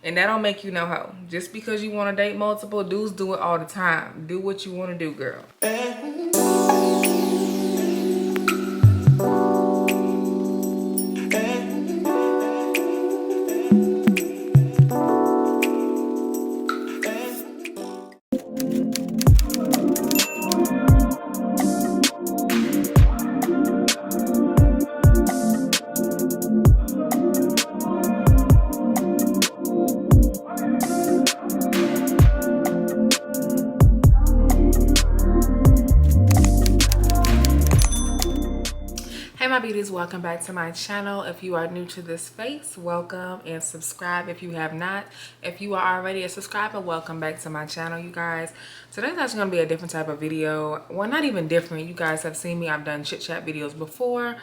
And that don't make you no hoe. Just because you want to date multiple dudes, do it all the time. Do what you want to do, girl. Hey my beauties, welcome back to my channel. If you are new to this space, welcome, and subscribe if you have not. If you are already a subscriber, welcome back to my channel, you guys. Today's actually going to be a different type of video. Well, not even different. You guys have seen me. I've done chit chat videos before.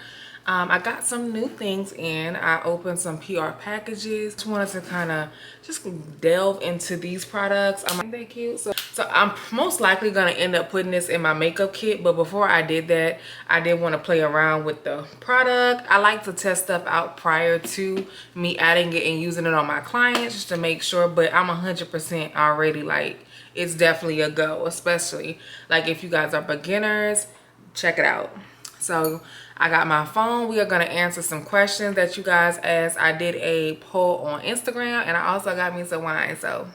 I got some new things in. I opened some PR packages. Just wanted to kind of just delve into these products. Aren't they cute? So I'm most likely going to end up putting this in my makeup kit. But before I did that, I did want to play around with the product. I like to test stuff out prior to me adding it and using it on my clients just to make sure. But I'm 100% already like, it's definitely a go. Especially like if you guys are beginners, check it out. So I got my phone. We are going to answer some questions that you guys asked. I did a poll on Instagram and I also got me some wine. So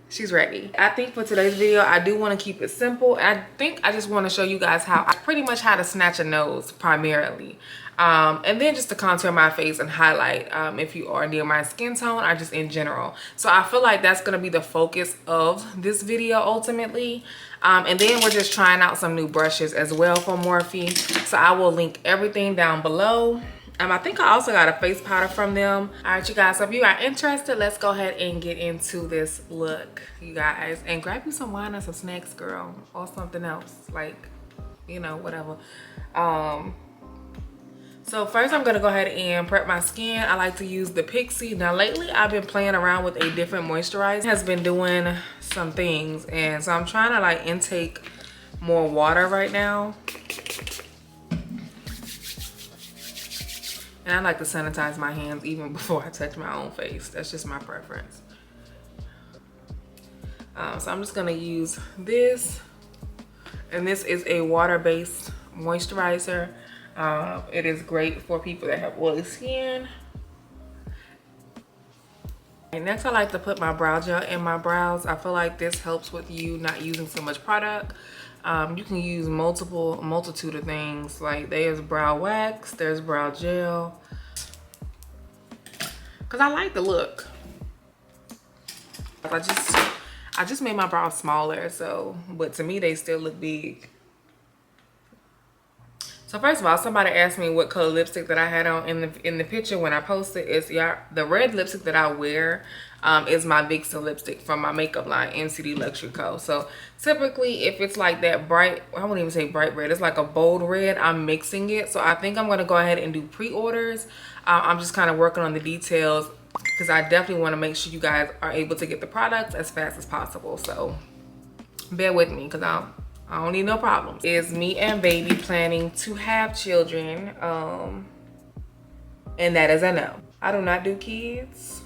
she's ready. I think for today's video, I do want to keep it simple. I think I just want to show you guys pretty much how to snatch a nose primarily. And then just to contour my face and highlight if you are near my skin tone or just in general. So I feel like that's going to be the focus of this video ultimately. And then we're just trying out some new brushes as well from Morphe. So I will link everything down below. I think I also got a face powder from them. All right, you guys, so if you are interested, let's go ahead and get into this look, you guys. And grab you some wine and some snacks, girl, or something else, like, you know, whatever. So first I'm gonna go ahead and prep my skin. I like to use the Pixie. Now lately I've been playing around with a different moisturizer. It has been doing some things, and so I'm trying to like intake more water right now. And I like to sanitize my hands even before I touch my own face. That's just my preference. So I'm just gonna use this. And this is a water-based moisturizer. It is great for people that have oily skin. And next I like to put my brow gel in my brows. I feel like this helps with you not using so much product. You can use multitude of things. Like there's brow wax, there's brow gel. Cause I like the look. I just made my brows smaller, so but to me they still look big. So first of all, somebody asked me what color lipstick that I had on in the picture when I posted. It's the red lipstick that I wear is my Vixen lipstick from my makeup line, MCD Luxury Co. So typically if it's like that bright, I wouldn't even say bright red, it's like a bold red, I'm mixing it. So I think I'm gonna go ahead and do pre-orders. I'm just kind of working on the details because I definitely want to make sure you guys are able to get the products as fast as possible. So bear with me because I don't need no problems. Is me and Babii planning to have children? And that is a no. I do not do kids.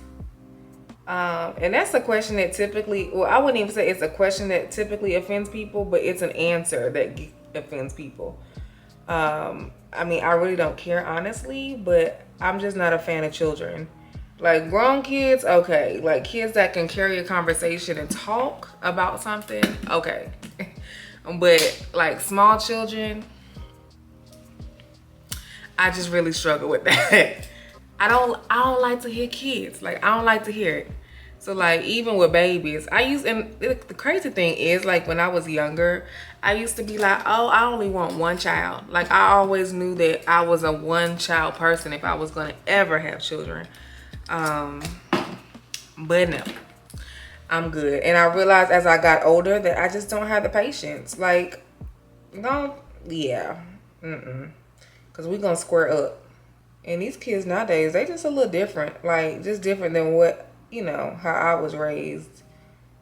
And that's a question that typically, well, I wouldn't even say it's a question that typically offends people, but it's an answer that offends people. I mean, I really don't care, honestly, but I'm just not a fan of children. Like grown kids, okay. Like kids that can carry a conversation and talk about something, okay. But like small children, I just really struggle with that. I don't like to hear kids. Like I don't like to hear it. So like even with babies, and the crazy thing is like when I was younger, I used to be like, oh, I only want one child. Like I always knew that I was a one child person if I was gonna ever have children. But no, I'm good. And I realized as I got older that I just don't have the patience. Like, no, yeah, because we're gonna square up. And these kids nowadays, they just a little different. Like, just different than what, you know, how I was raised.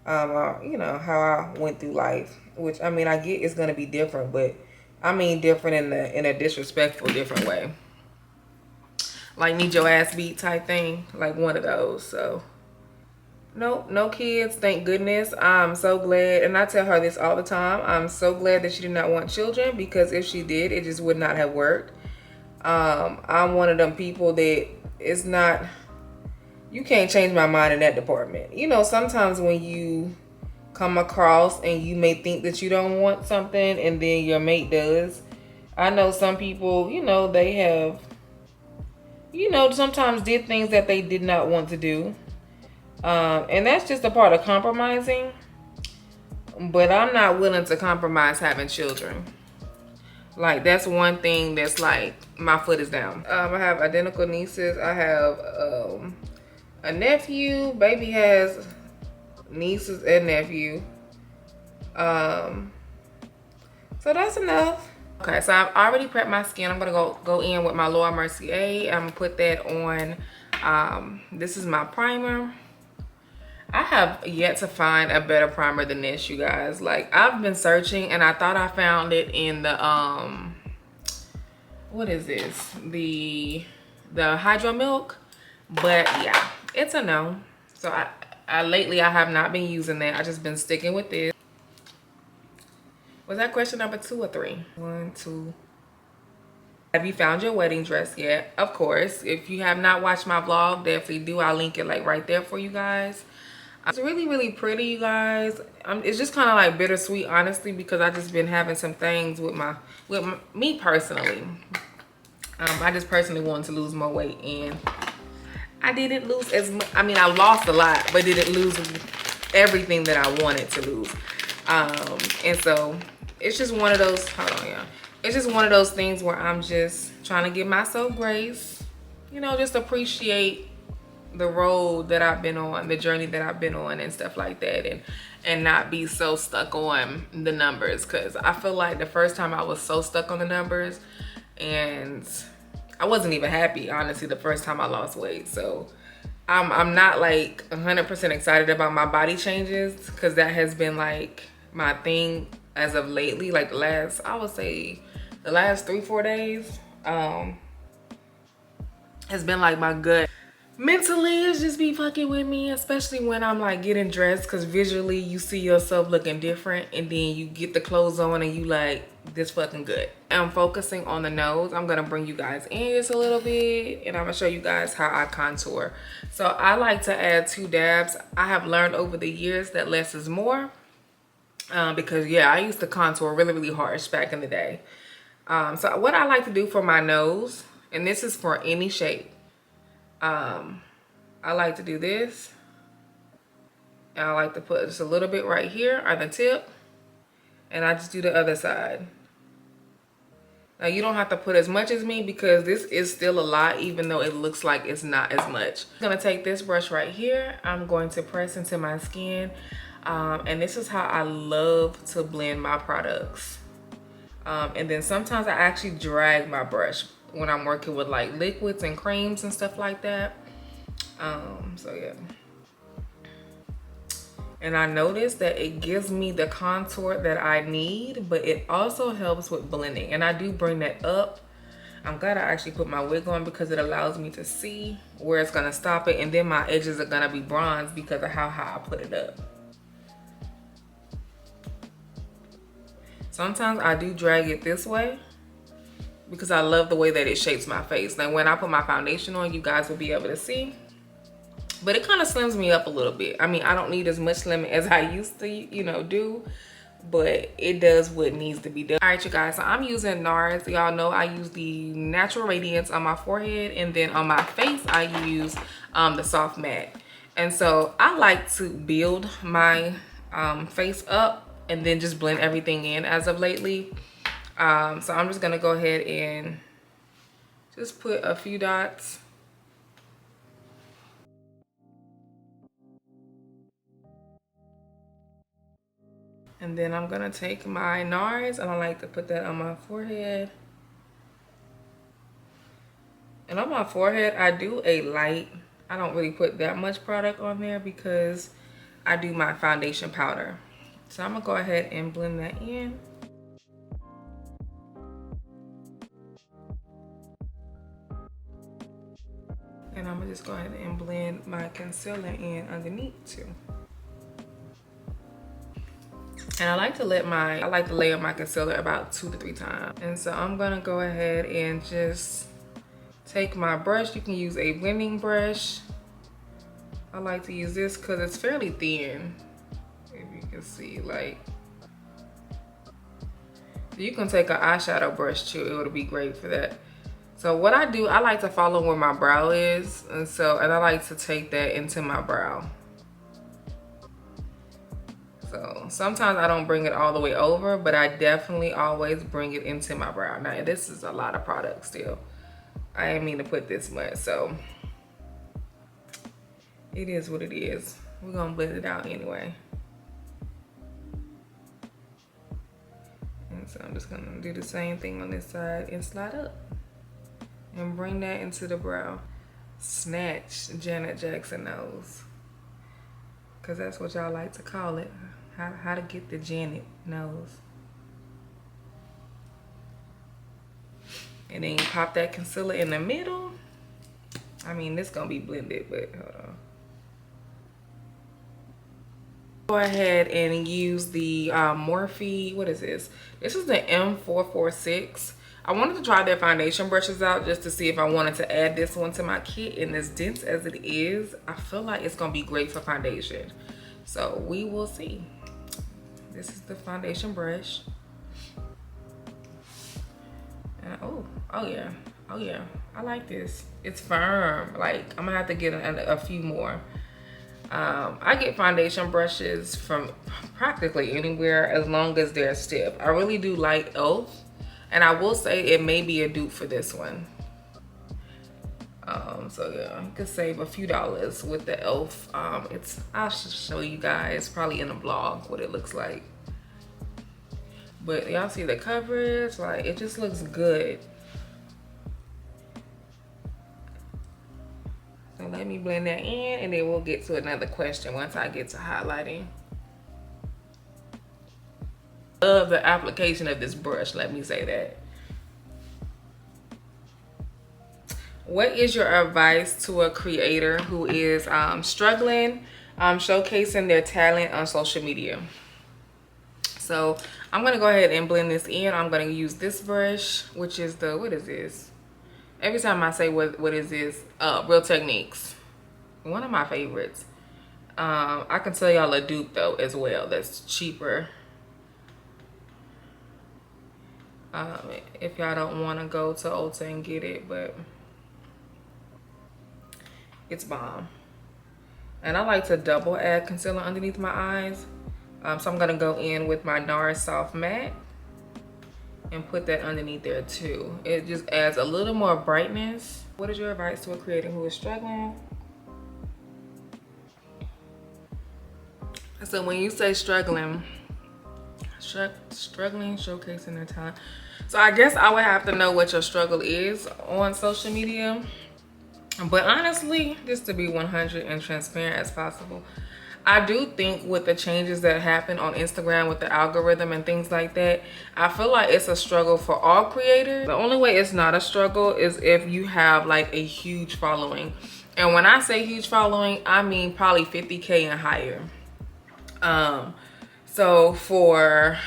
You know, how I went through life. Which, I mean, I get it's gonna be different, but I mean different in a disrespectful, different way. Like need your ass beat type thing, like one of those. So Nope, no kids, thank goodness. I'm so glad, and I tell her this all the time, I'm so glad that she did not want children, because if she did, it just would not have worked. I'm one of them people that it's not, you can't change my mind in that department. You know, sometimes when you come across and you may think that you don't want something and then your mate does. I know some people, you know, they have, you know, sometimes did things that they did not want to do. And that's just a part of compromising. But I'm not willing to compromise having children. Like, that's one thing that's like, my foot is down. I have identical nieces. I have a nephew. Baby has nieces and nephew. So that's enough. Okay, so I've already prepped my skin. I'm gonna go in with my Laura Mercier. I'm gonna put that on. This is my primer. I have yet to find a better primer than this, you guys. Like, I've been searching and I thought I found it in the what is this? The Hydro Milk. But yeah, it's a no. So I lately I have not been using that. I just been sticking with this. Was that question number 2 or 3? 1, 2. Have you found your wedding dress yet? Of course. If you have not watched my vlog, definitely do. I'll link it like right there for you guys. It's really, really pretty, you guys. It's just kind of like bittersweet, honestly, because I just been having some things with me personally. I just personally wanted to lose more weight, and I didn't lose as much. I mean, I lost a lot, but didn't lose everything that I wanted to lose. And so it's just one of those, hold on, yeah. It's just one of those things where I'm just trying to give myself grace, you know, just appreciate the road that I've been on, the journey that I've been on and stuff like that, and not be so stuck on the numbers. Because I feel like the first time I was so stuck on the numbers, and I wasn't even happy, honestly, the first time I lost weight. So I'm not like 100% excited about my body changes, because that has been like my thing as of lately. Like I would say the last 3-4 days has been like my gut. Mentally, it's just be fucking with me, especially when I'm like getting dressed, because visually you see yourself looking different, and then you get the clothes on and you like, this fucking good. I'm focusing on the nose. I'm gonna bring you guys in just a little bit, and I'm gonna show you guys how I contour. So I like to add 2 dabs. I have learned over the years that less is more, because yeah, I used to contour really, really harsh back in the day. So what I like to do for my nose, and this is for any shape, I like to do this, and I like to put just a little bit right here on the tip, and I just do the other side. Now you don't have to put as much as me, because this is still a lot, even though it looks like it's not as much. I'm gonna take this brush right here. I'm going to press into my skin, and this is how I love to blend my products. And then sometimes I actually drag my brush when I'm working with like liquids and creams and stuff like that. So yeah. And I noticed that it gives me the contour that I need, but it also helps with blending. And I do bring that up. I'm glad I actually put my wig on, because it allows me to see where it's gonna stop it. And then my edges are gonna be bronze because of how high I put it up. Sometimes I do drag it this way, because I love the way that it shapes my face. Now when I put my foundation on, you guys will be able to see. But it kind of slims me up a little bit. I mean, I don't need as much slimming as I used to, you know, do. But it does what needs to be done. All right, you guys. So I'm using NARS. Y'all know I use the Natural Radiance on my forehead. And then on my face, I use the Soft Matte. And so I like to build my face up and then just blend everything in as of lately. So I'm just going to go ahead and just put a few dots. And then I'm gonna take my NARS, and I like to put that on my forehead. And on my forehead, I do a light. I don't really put that much product on there, because I do my foundation powder. So I'm gonna go ahead and blend that in. And I'm gonna just go ahead and blend my concealer in underneath too. And I like to layer my concealer about 2 to 3 times. And so I'm gonna go ahead and just take my brush. You can use a blending brush. I like to use this because it's fairly thin. If you can see, like, you can take an eyeshadow brush too. It would be great for that. So what I do, I like to follow where my brow is, and I like to take that into my brow. So sometimes I don't bring it all the way over, but I definitely always bring it into my brow. Now this is a lot of product still. I didn't mean to put this much, so it is what it is. We're gonna blend it out anyway. And so I'm just gonna do the same thing on this side and slide up and bring that into the brow. Snatch Janet Jackson nose, because that's what y'all like to call it. How to get the Janet nose. And then you pop that concealer in the middle. I mean, this gonna be blended, but hold on. Go ahead and use the Morphe, what is this? This is the M446. I wanted to try their foundation brushes out just to see if I wanted to add this one to my kit. And as dense as it is, I feel like it's gonna be great for foundation. So we will see. This is the foundation brush. And oh yeah, I like this. It's firm. Like, I'm gonna have to get a few more. I get foundation brushes from practically anywhere as long as they're stiff. I really do like e.l.f. And I will say it may be a dupe for this one. So yeah, you could save a few dollars with the e.l.f. I'll show you guys probably in a vlog what it looks like. But y'all see the coverage, like, it just looks good. So let me blend that in, and then we'll get to another question once I get to highlighting. Love the application of this brush, let me say that. What is your advice to a creator who is struggling, showcasing their talent on social media? So I'm gonna go ahead and blend this in. I'm gonna use this brush, which is the, what is this? Every time I say what is this, Real Techniques, one of my favorites. I can tell y'all a dupe though as well that's cheaper. If y'all don't want to go to Ulta and get it, but it's bomb. And I like to double add concealer underneath my eyes. So I'm gonna go in with my NARS Soft Matte and put that underneath there too. It just adds a little more brightness. What is your advice to a creator who is struggling? So when you say struggling, showcasing their talent. So I guess I would have to know what your struggle is on social media. But honestly, just to be 100 and transparent as possible, I do think with the changes that happen on Instagram with the algorithm and things like that, I feel like it's a struggle for all creators. The only way it's not a struggle is if you have like a huge following. And when I say huge following, I mean probably 50K and higher. So for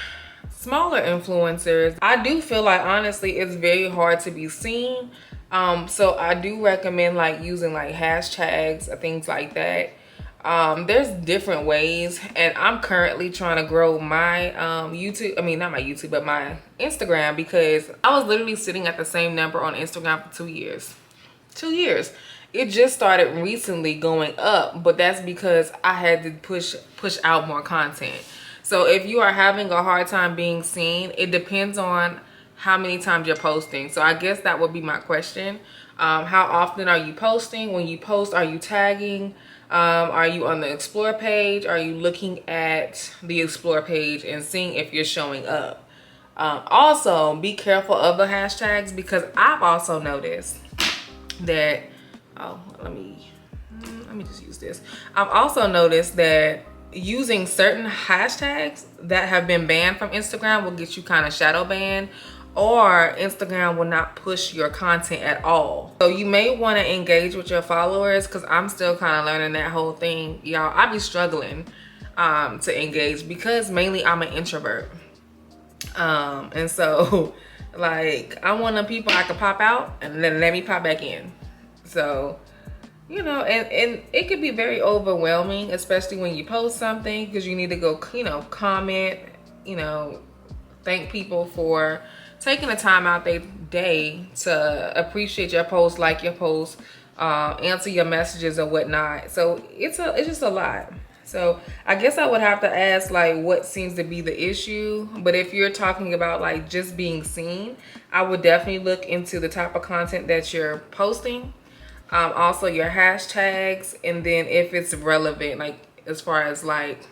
smaller influencers, I do feel like honestly it's very hard to be seen. So I do recommend like using like hashtags or things like that. There's different ways, and I'm currently trying to grow my YouTube, I mean not my YouTube, but my Instagram, because I was literally sitting at the same number on Instagram for 2 years. 2 years. It just started recently going up, but that's because I had to push out more content. So if you are having a hard time being seen, it depends on how many times you're posting. So I guess that would be my question. How often are you posting? When you post, are you tagging? Are you on the explore page? Are you looking at the explore page and seeing if you're showing up? Also, be careful of the hashtags, because I've also noticed that, let me just use this. I've also noticed that using certain hashtags that have been banned from Instagram will get you kind of shadow banned, or Instagram will not push your content at all. So you may want to engage with your followers, because I'm still kind of learning that whole thing, y'all. I be struggling to engage because mainly I'm an introvert, and so like I'm one of the people I could pop out and then let me pop back in. So you know, and it could be very overwhelming, especially when you post something, because you need to go, you know, comment, you know, thank people for taking the time out their day to appreciate your post, like your post, answer your messages or whatnot. So it's just a lot. So I guess I would have to ask, like, what seems to be the issue. But if you're talking about like just being seen, I would definitely look into the type of content that you're posting. Also your hashtags, and then if it's relevant, like as far as like,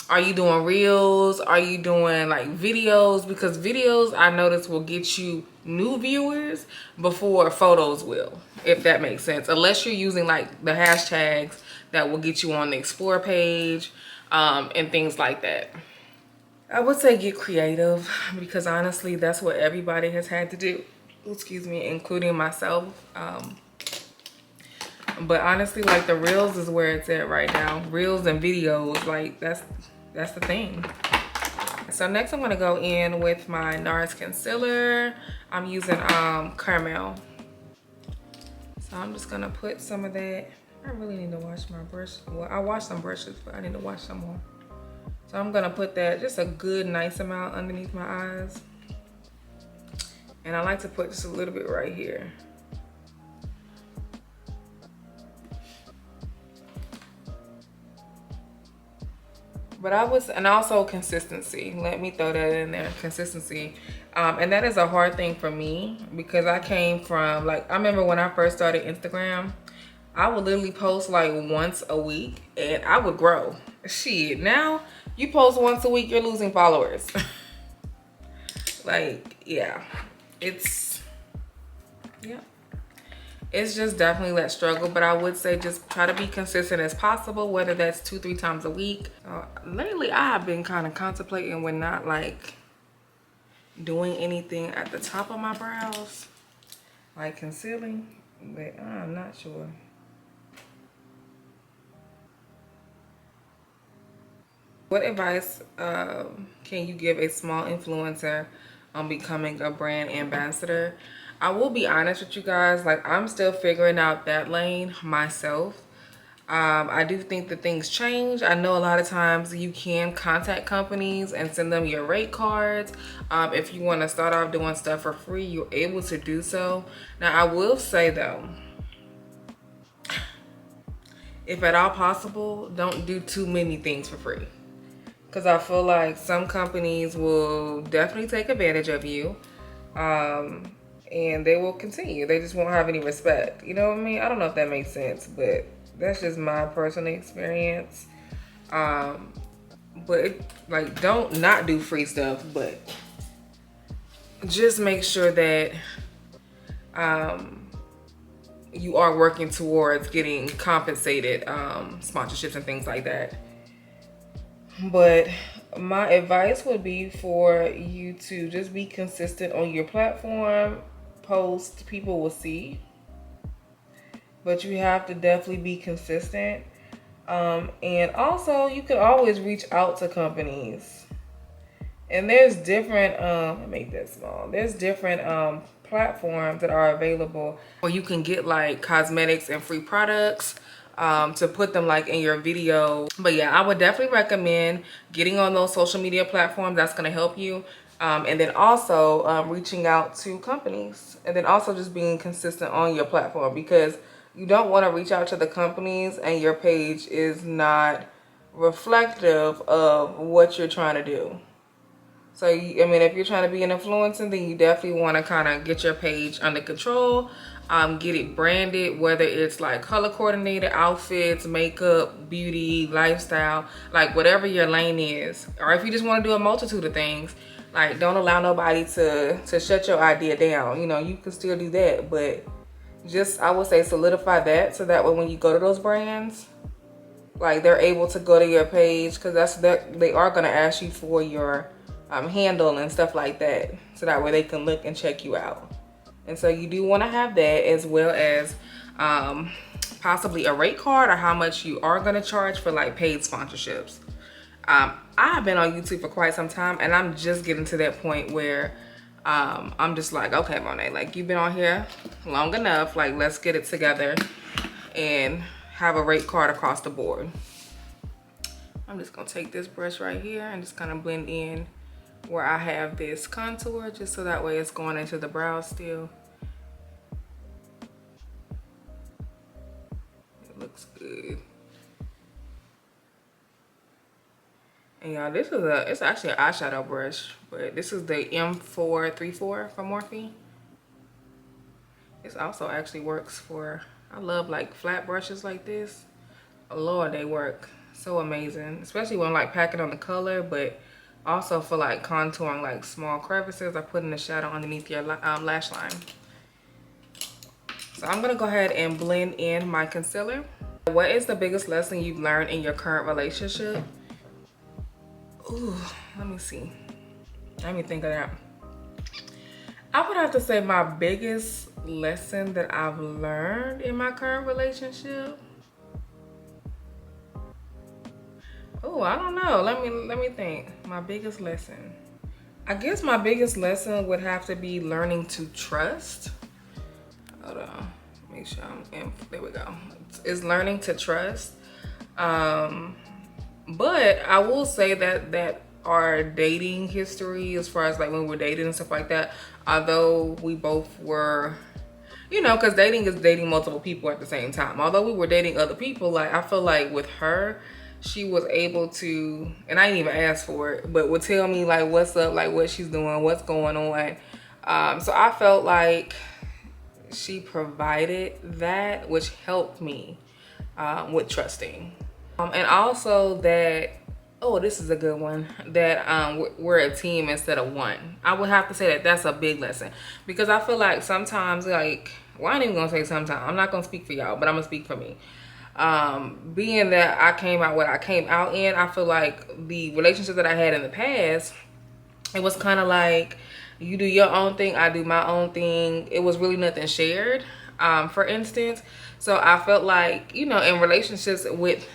are you doing reels? Are you doing like videos? Because videos, I notice, will get you new viewers before photos will, if that makes sense. Unless you're using like the hashtags that will get you on the explore page, and things like that. I would say get creative, because honestly, that's what everybody has had to do. Excuse me, including myself. But honestly, like the reels is where it's at right now. Reels and videos, like that's the thing. So next I'm gonna go in with my NARS concealer. I'm using Caramel. So I'm just gonna put some of that. I really need to wash my brush. Well, I washed some brushes, but I need to wash some more. So I'm gonna put that, just a good nice amount underneath my eyes. And I like to put just a little bit right here. But and also consistency. Let me throw that in there, consistency. And that is a hard thing for me, because I came from, like, I remember when I first started Instagram, I would literally post like once a week and I would grow. Shit, now you post once a week, you're losing followers. Like, yeah, it's just definitely that struggle. But I would say just try to be consistent as possible, whether that's 2-3 times a week. Lately I have been kind of contemplating when not like doing anything at the top of my brows, like concealing, but I'm not sure. What advice can you give a small influencer on becoming a brand ambassador? I will be honest with you guys, like I'm still figuring out that lane myself. I do think that things change. I know a lot of times you can contact companies and send them your rate cards. If you want to start off doing stuff for free, you're able to do so. Now, I will say though, if at all possible, don't do too many things for free. Because I feel like some companies will definitely take advantage of you. And they will continue. They just won't have any respect. You know what I mean? I don't know if that makes sense, but that's just my personal experience. But like, don't not do free stuff, but just make sure that you are working towards getting compensated, sponsorships and things like that. But my advice would be for you to just be consistent on your platform. Post, people will see, but you have to definitely be consistent. And also you can always reach out to companies, and there's different let me make that small. There's different platforms that are available where you can get like cosmetics and free products to put them like in your video. But yeah, I would definitely recommend getting on those social media platforms. That's going to help you. And then also reaching out to companies, and then also just being consistent on your platform, because you don't want to reach out to the companies and your page is not reflective of what you're trying to do. So, I mean, if you're trying to be an influencer, then you definitely want to kind of get your page under control, get it branded, whether it's like color coordinated, outfits, makeup, beauty, lifestyle, like whatever your lane is. Or if you just want to do a multitude of things, like don't allow nobody to shut your idea down. You know, you can still do that, but just, I would say, solidify that, so that way when you go to those brands, like they're able to go to your page, because they are going to ask you for your handle and stuff like that, so that way they can look and check you out. And so you do want to have that, as well as possibly a rate card or how much you are going to charge for like paid sponsorships. I've been on YouTube for quite some time, and I'm just getting to that point where I'm just like, okay, Monet, like, you've been on here long enough, like, let's get it together and have a rate card across the board. I'm just gonna take this brush right here and just kind of blend in where I have this contour, just so that way it's going into the brow still. It looks good. And y'all, this is it's actually an eyeshadow brush, but this is the M434 from Morphe. This also actually works for, I love like flat brushes like this. Lord, they work so amazing, especially when I'm like packing on the color, but also for like contouring like small crevices or putting the shadow underneath your lash line. So I'm gonna go ahead and blend in my concealer. What is the biggest lesson you've learned in your current relationship? Ooh, let me see. Let me think of that. I would have to say my biggest lesson that I've learned in my current relationship. Oh, I don't know. Let me think. My biggest lesson. I guess my biggest lesson would have to be learning to trust. Hold on. Make sure I'm in. There we go. It's learning to trust. But I will say that our dating history, as far as like when we were dating and stuff like that, although we both were, you know, because dating is dating multiple people at the same time. Although we were dating other people, like I feel like with her, she was able to, and I didn't even ask for it, but would tell me like what's up, like what she's doing, what's going on. So I felt like she provided that, which helped me with trusting. And also that, oh, this is a good one, that we're a team instead of one. I would have to say that that's a big lesson, because I feel like sometimes, like, well, I ain't even gonna say sometimes, I'm not gonna speak for y'all, but I'm gonna speak for me. Being that I came out what I came out in, I feel like the relationship that I had in the past, it was kind of like, you do your own thing, I do my own thing. It was really nothing shared, for instance. So I felt like, you know, in relationships with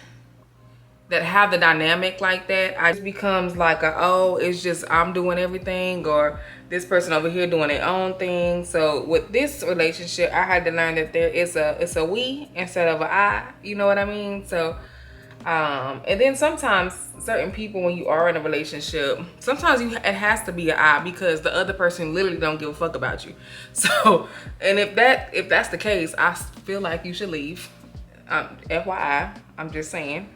that have the dynamic like that, I just becomes like oh, it's just I'm doing everything, or this person over here doing their own thing. So with this relationship, I had to learn that it's a we instead of an I, you know what I mean? So and then sometimes certain people, when you are in a relationship, sometimes it has to be an I, because the other person literally don't give a fuck about you. So, and if that's the case, I feel like you should leave. FYI, I'm just saying.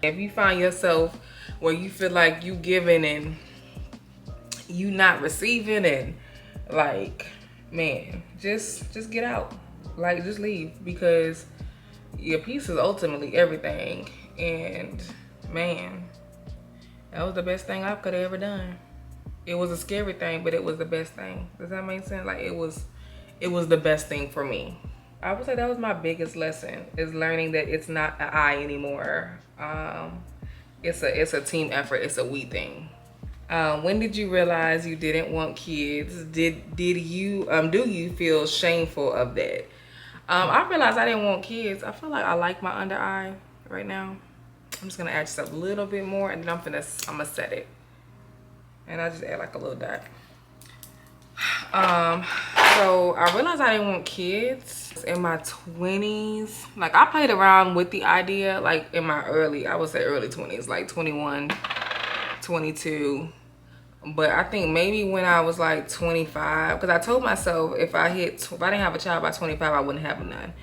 If you find yourself where you feel like you giving and you not receiving, and like, man, just get out. Like, just leave, because your peace is ultimately everything. And man, that was the best thing I could have ever done. It was a scary thing, but it was the best thing. Does that make sense? Like, it was the best thing for me. I would say that was my biggest lesson, is learning that it's not an I anymore. It's a team effort. It's a we thing. When did you realize you didn't want kids? Do you feel shameful of that? I realized I didn't want kids. I feel like I like my under eye right now. I'm just gonna add just a little bit more, and then I'm gonna set it. And I just add like a little dot. So I realized I didn't want kids in my 20s. Like, I played around with the idea, like in my I would say early 20s, like 21, 22. But I think maybe when I was like 25, because I told myself if I didn't have a child by 25, I wouldn't have none.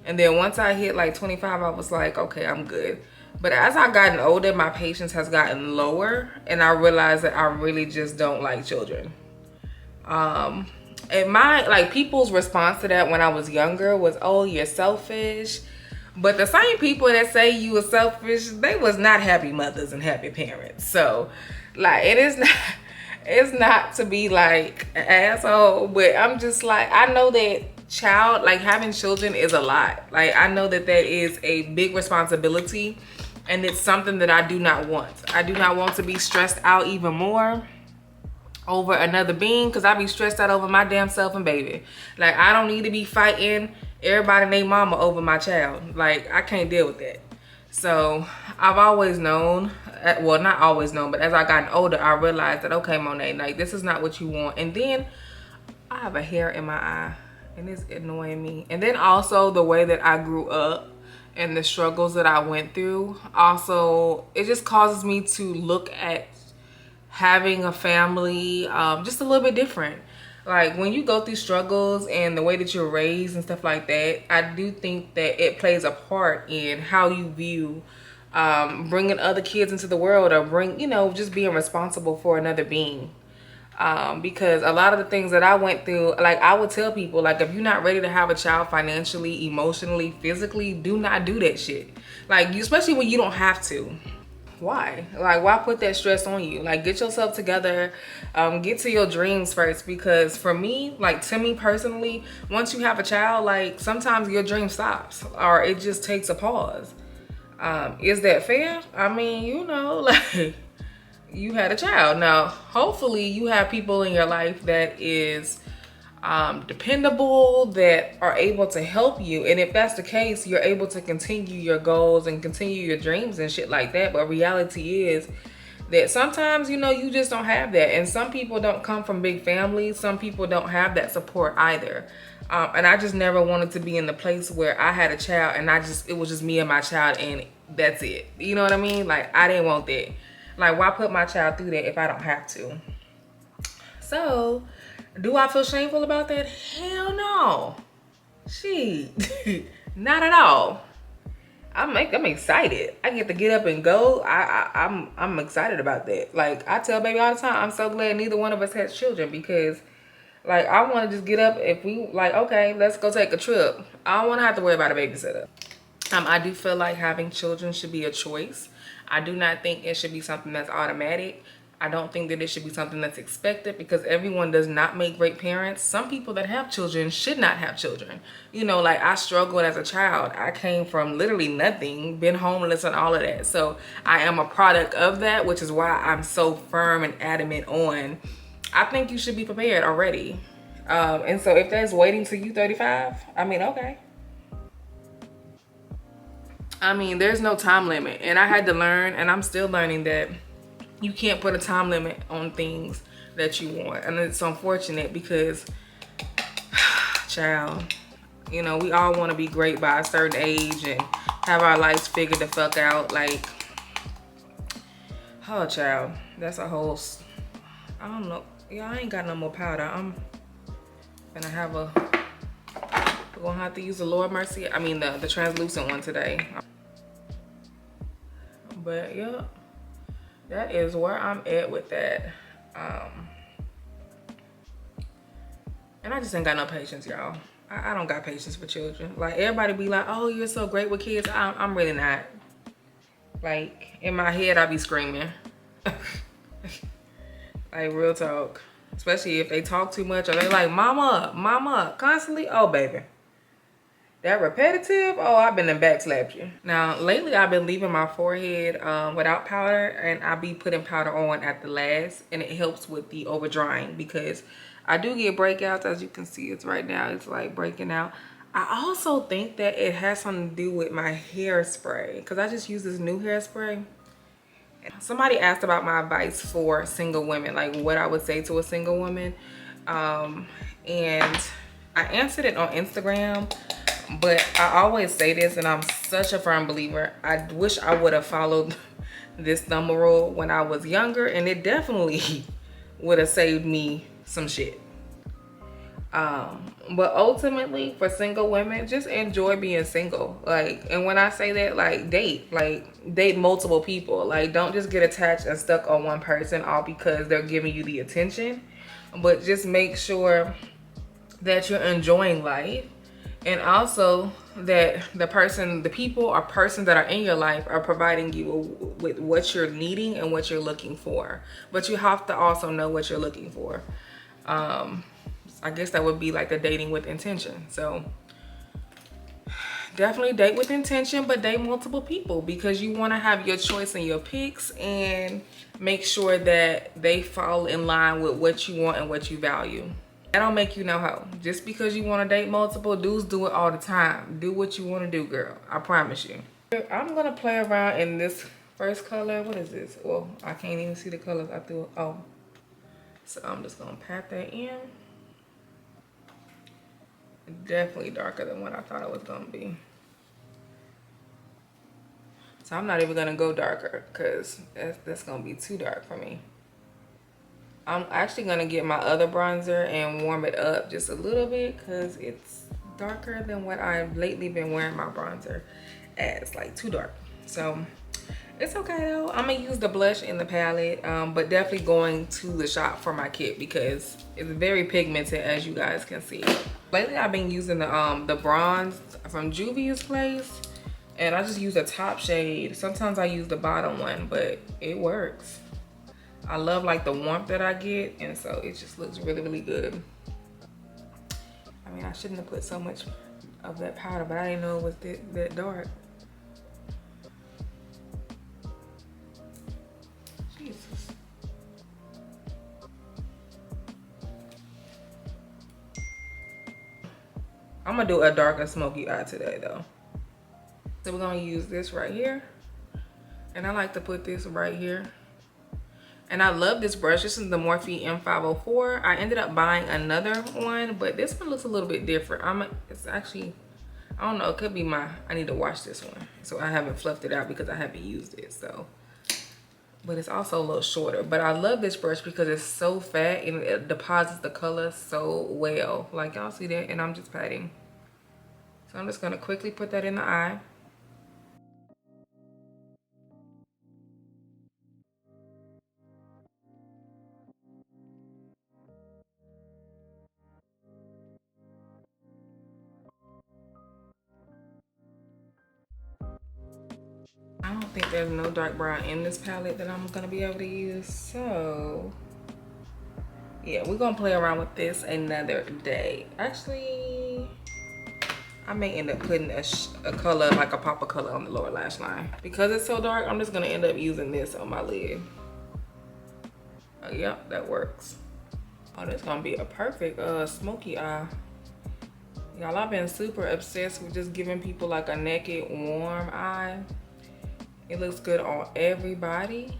And then once I hit like 25, I was like, okay, I'm good. But as I've gotten older, my patience has gotten lower, and I realized that I really just don't like children. And people's response to that when I was younger was, oh, you're selfish. But the same people that say you were selfish, they was not happy mothers and happy parents. So like, it's not to be like an asshole, but I'm just like, I know that having children is a lot. Like, I know that is a big responsibility, and it's something that I do not want. I do not want to be stressed out even more. over another being, because I be stressed out over my damn self and baby. Like, I don't need to be fighting everybody and their mama over my child. Like, I can't deal with that. So I've always known, well, not always known, but as I gotten older, I realized that, okay, Monet, like, this is not what you want. And then I have a hair in my eye and it's annoying me. And then also the way that I grew up and the struggles that I went through, also, it just causes me to look at having a family just a little bit different. Like, when you go through struggles and the way that you're raised and stuff like that, I do think that it plays a part in how you view bringing other kids into the world, or you know, just being responsible for another being. Because a lot of the things that I went through, like, I would tell people, like, if you're not ready to have a child financially, emotionally, physically, do not do that shit. Like, especially when you don't have to. Why? Like, why put that stress on you? Like, get yourself together, get to your dreams first. Because for me, like, to me personally, once you have a child, like, sometimes your dream stops, or it just takes a pause. Is that fair? I mean, you know, like, you had a child. Now, hopefully you have people in your life that is dependable, that are able to help you, and if that's the case, you're able to continue your goals and continue your dreams and shit like that. But reality is that sometimes, you know, you just don't have that, and some people don't come from big families. Some people don't have that support either. And I just never wanted to be in the place where I had a child and it was just me and my child and that's it. You know what I mean? Like, I didn't want that. Like, why put my child through that if I don't have to? So, do I feel shameful about that? Hell no. Shit. Not at all. I'm excited. I get to get up and go. I'm excited about that. Like, I tell baby all the time, I'm so glad neither one of us has children, because, like, I want to just get up. If we, like, okay, let's go take a trip, I don't want to have to worry about a babysitter. I do feel like having children should be a choice. I do not think it should be something that's automatic. I don't think that it should be something that's expected, because everyone does not make great parents. Some people that have children should not have children. You know, like, I struggled as a child. I came from literally nothing, been homeless and all of that. So I am a product of that, which is why I'm so firm and adamant on, I think you should be prepared already. And so if that's waiting till you 35, I mean, okay. I mean, there's no time limit. And I had to learn, and I'm still learning, that you can't put a time limit on things that you want. And it's unfortunate because, child, you know, we all want to be great by a certain age and have our lives figured the fuck out. Like, oh, child, that's a whole, I don't know. Yeah, I ain't got no more powder. I'm gonna have we're gonna have to use the Lord Mercy. I mean, the translucent one today. But yeah, that is where I'm at with that. And I just ain't got no patience, y'all. I don't got patience for children. Like, everybody be like, oh, you're so great with kids. I'm really not. Like, in my head, I be screaming. Like, real talk. Especially if they talk too much, or they like, mama, mama, constantly. Oh, baby. That repetitive, oh, I've been in back slapped you. Now, lately, I've been leaving my forehead without powder, and I be putting powder on at the last, and it helps with the over drying, because I do get breakouts. As you can see, it's right now, it's like breaking out. I also think that it has something to do with my hairspray, because I just use this new hairspray. Somebody asked about my advice for single women, like what I would say to a single woman, and I answered it on Instagram. But I always say this, and I'm such a firm believer, I wish I would have followed this thumb rule when I was younger, and it definitely would have saved me some shit. But ultimately, for single women, just enjoy being single. Like, and when I say that, like, date multiple people. Like, don't just get attached and stuck on one person all because they're giving you the attention. But just make sure that you're enjoying life. And also that the people or persons that are in your life are providing you with what you're needing and what you're looking for. But you have to also know what you're looking for. I guess that would be like the dating with intention. So definitely date with intention, but date multiple people because you want to have your choice in your picks and make sure that they fall in line with what you want and what you value. That don't make you no hoe. Just because you want to date multiple dudes, do it all the time. Do what you want to do, girl. I promise you. I'm gonna play around in this first color. What is this? Well, I can't even see the colors I threw. Oh, so I'm just gonna pat that in. Definitely darker than what I thought it was gonna be. So I'm not even gonna go darker because that's gonna be too dark for me. I'm actually gonna get my other bronzer and warm it up just a little bit because it's darker than what I've lately been wearing my bronzer as, like too dark. So it's okay though. I'm gonna use the blush in the palette, but definitely going to the shop for my kit because it's very pigmented, as you guys can see. Lately I've been using the bronze from Juvias place, and I just use the top shade. Sometimes I use the bottom one, but it works. I love like the warmth that I get, and so it just looks really, really good. I mean, I shouldn't have put so much of that powder, but I didn't know it was that dark. Jesus. I'm gonna do a darker smoky eye today though. So we're gonna use this right here. And I like to put this right here. And I love this brush. This is the Morphe M504. I ended up buying another one, but this one looks a little bit different. It's actually, I don't know, it could be I need to wash this one. So I haven't fluffed it out because I haven't used it, so. But it's also a little shorter. But I love this brush because it's so fat and it deposits the color so well. Like y'all see that? And I'm just patting. So I'm just gonna quickly put that in the eye. I don't think there's no dark brown in this palette that I'm gonna be able to use, so yeah, we're gonna play around with this another day. Actually, I may end up putting a color, like a pop of color on the lower lash line. Because it's so dark, I'm just gonna end up using this on my lid. Oh, yep, that works. Oh, this is gonna be a perfect smoky eye. Y'all, I've been super obsessed with just giving people like a naked, warm eye. It looks good on everybody.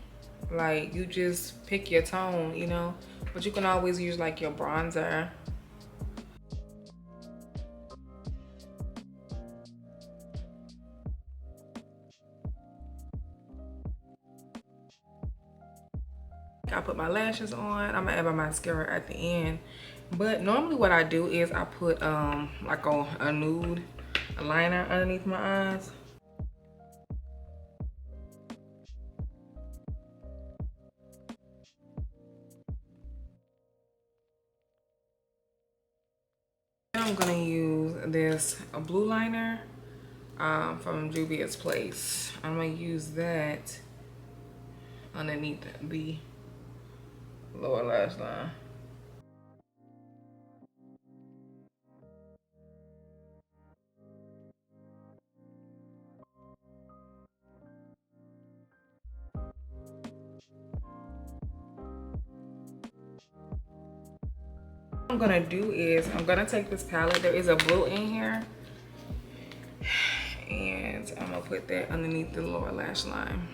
Like, you just pick your tone, you know? But you can always use like your bronzer. I put my lashes on. I'm gonna add my mascara at the end. But normally what I do is I put like a nude liner underneath my eyes. I'm gonna use this blue liner from Juvias place. I'm gonna use that underneath the lower lash line. What I'm gonna do is I'm gonna take this palette. There is a blue in here, and I'm gonna put that underneath the lower lash line.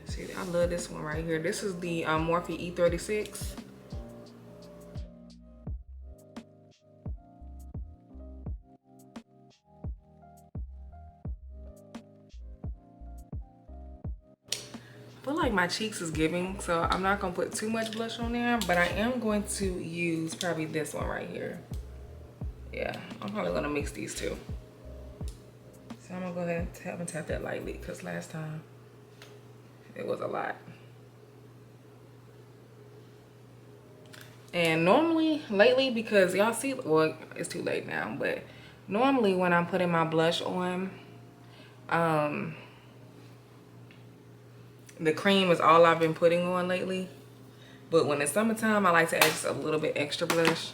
See, I love this one right here. This is the Morphe E36. I feel like my cheeks is giving, so I'm not gonna put too much blush on there, but I am going to use probably this one right here. Yeah, I'm probably gonna mix these two. So I'm gonna go ahead and tap that lightly because last time it was a lot. And normally, lately, because y'all see, well, it's too late now, but normally when I'm putting my blush on, the cream is all I've been putting on lately. But when it's summertime, I like to add just a little bit extra blush.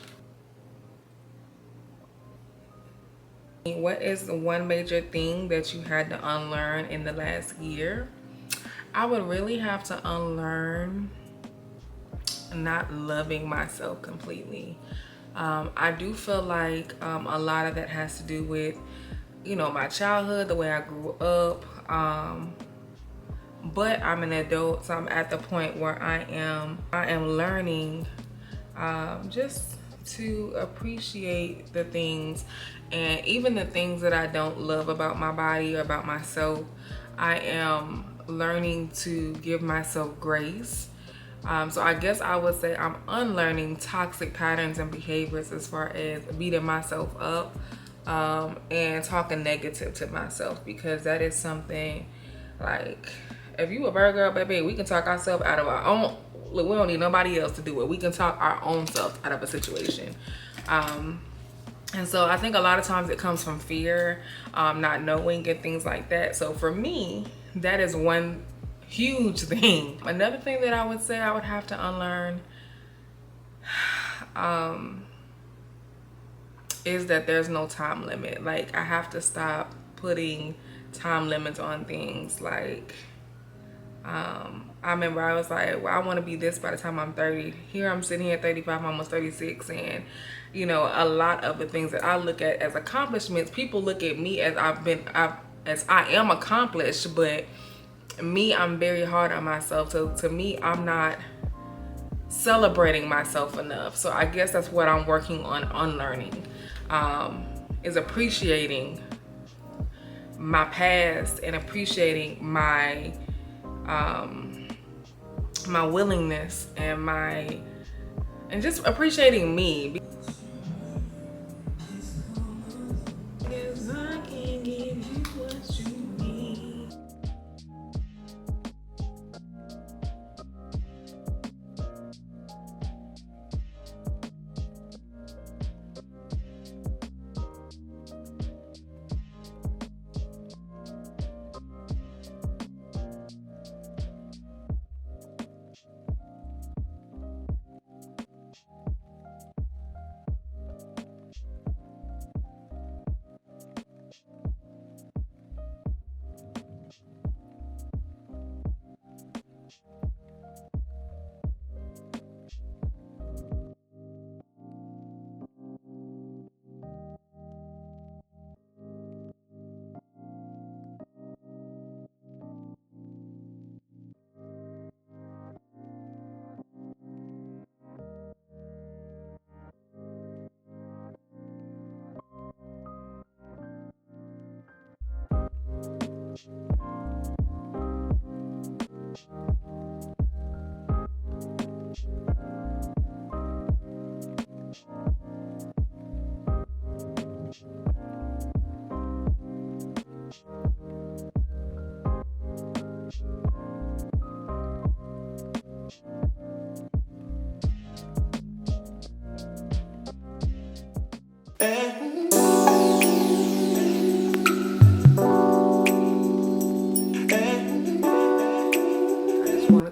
What is the one major thing that you had to unlearn in the last year? I would really have to unlearn not loving myself completely. I do feel like a lot of that has to do with, you know, my childhood, the way I grew up. But I'm an adult, so I'm at the point where I am learning just to appreciate the things, and even the things that I don't love about my body or about myself. I am learning to give myself grace. So I guess I would say I'm unlearning toxic patterns and behaviors as far as beating myself up and talking negative to myself, because that is something, like, if you a Virgo, baby, we can talk ourselves out of our own. Look, we don't need nobody else to do it. We can talk our own self out of a situation. And so I think a lot of times it comes from fear, not knowing and things like that. So for me, that is one huge thing. Another thing that I would say I would have to unlearn is that there's no time limit. Like, I have to stop putting time limits on things. Like, I remember I was like, well, I want to be this by the time I'm 30. Here I'm sitting here at 35, almost 36, and you know, a lot of the things that I look at as accomplishments, people look at me as as I am accomplished, but me, I'm very hard on myself. So to me, I'm not celebrating myself enough. So I guess that's what I'm working on unlearning, is appreciating my past and appreciating my my willingness and just appreciating me. Because I can give you what you need.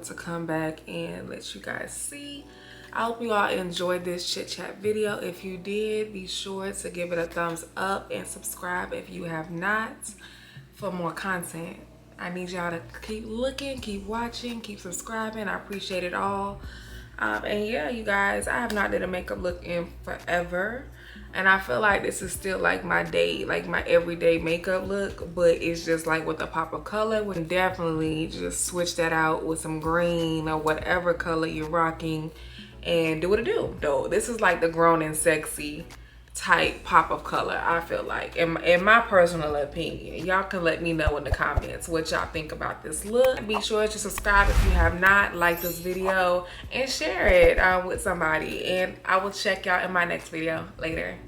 To come back and let you guys see. I hope you all enjoyed this chit chat video. If you did, be sure to give it a thumbs up and subscribe if you have not, for more content. I need y'all to keep looking, keep watching, keep subscribing. I appreciate it all. And yeah, you guys, I have not did a makeup look in forever, and I feel like this is still like my everyday makeup look, but it's just like with a pop of color. We can definitely just switch that out with some green or whatever color you're rocking and do what it do. Though this is like the grown and sexy type pop of color, I feel like, in my personal opinion. Y'all can let me know in the comments what y'all think about this look. Be sure to subscribe if you have not, like this video, and share it with somebody, and I will check y'all in my next video later.